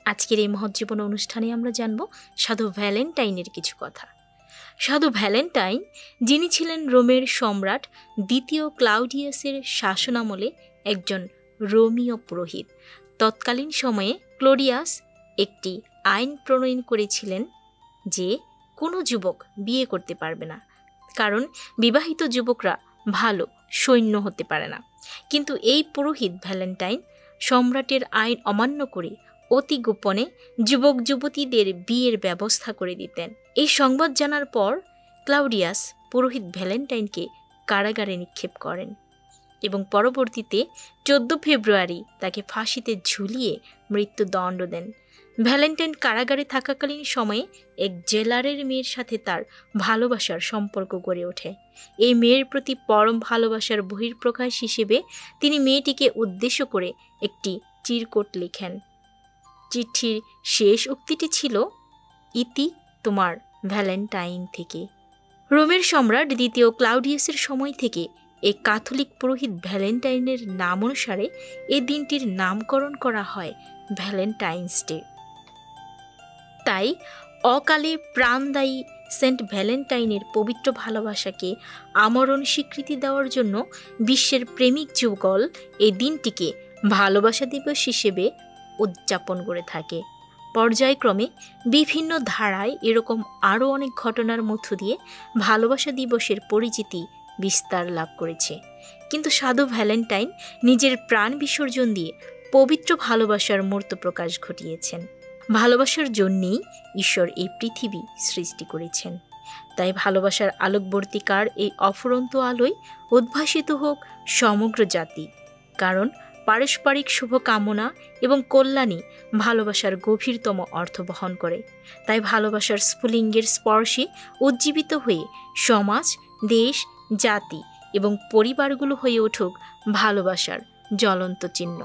আজকের এই মহজ্জীবন অনুষ্ঠানে আমরা জানব সাধু ভ্যালেন্টাইনের কিছু কথা। সাধু ভ্যালেন্টাইন, যিনি ছিলেন রোমের সম্রাট দ্বিতীয় ক্লাউডিয়াসের শাসনামলে একজন রোমীয় পুরোহিত। তৎকালীন সময়ে ক্লোডিয়াস একটি আইন প্রণয়ন করেছিলেন যে কোনো যুবক বিয়ে করতে পারবে না, কারণ বিবাহিত যুবকরা ভালো সৈন্য হতে পারে না। কিন্তু এই পুরোহিত ভ্যালেন্টাইন সম্রাটের আইন অমান্য করে অতি গোপনে যুবক যুবতীদের বিয়ের ব্যবস্থা করে দিতেন। এই সংবাদ জানার পর ক্লাউডিয়াস পুরোহিত ভ্যালেন্টাইনকে কারাগারে নিক্ষেপ করেন এবং পরবর্তীতে 14 ফেব্রুয়ারি তাকে ফাঁসিতে ঝুলিয়ে মৃত্যুদণ্ড দেন। ভ্যালেন্টাইন কারাগারে থাকাকালীন সময়ে এক জেলারের মেয়ের সাথে তার ভালোবাসার সম্পর্ক গড়ে ওঠে। এই মেয়ের প্রতি পরম ভালোবাসার বহিঃপ্রকাশ হিসেবে তিনি মেয়েটিকে উদ্দেশ্য করে একটি চিরকুট লিখেন। চিঠির শেষ উক্তিটি ছিল, ইতি তোমার ভ্যালেন্টাইন থেকে। রোমের সম্রাট দ্বিতীয় ক্লাউডিয়াসের সময় থেকে এই ক্যাথলিক পুরোহিত ভ্যালেন্টাইনের নাম অনুসারে এই দিনটির নামকরণ করা হয় ভ্যালেন্টাইন্স ডে। তাই অকালে প্রাণদায়ী সেন্ট ভ্যালেন্টাইনের পবিত্র ভালোবাসাকে আমরণ স্বীকৃতি দেওয়ার জন্য বিশ্বের প্রেমিক যুগল এই দিনটিকে ভালোবাসা দিবস হিসেবে উদযাপন করে থাকে। পর্যায়ক্রমে বিভিন্ন ধারায় এরকম আরও অনেক ঘটনার মধ্য দিয়ে ভালোবাসা দিবসের পরিচিতি বিস্তার লাভ করেছে। কিন্তু সাধু ভ্যালেন্টাইন নিজের প্রাণ বিসর্জন দিয়ে পবিত্র ভালোবাসার মূর্ত প্রকাশ ঘটিয়েছেন। ভালোবাসার জন্যেই ঈশ্বর এই পৃথিবী সৃষ্টি করেছেন। তাই ভালোবাসার আলোকবর্তিকার এই অফুরন্ত আলোয় উদ্ভাসিত হোক সমগ্র জাতি, কারণ পারস্পরিক শুভকামনা এবং কল্যাণই ভালোবাসার গভীরতম অর্থ বহন করে। তাই ভালোবাসার স্ফুলিঙ্গের স্পর্শে উজ্জীবিত হয়ে সমাজ, দেশ, জাতি এবং পরিবারগুলো হয়ে উঠুক ভালোবাসার জ্বলন্ত চিহ্ন।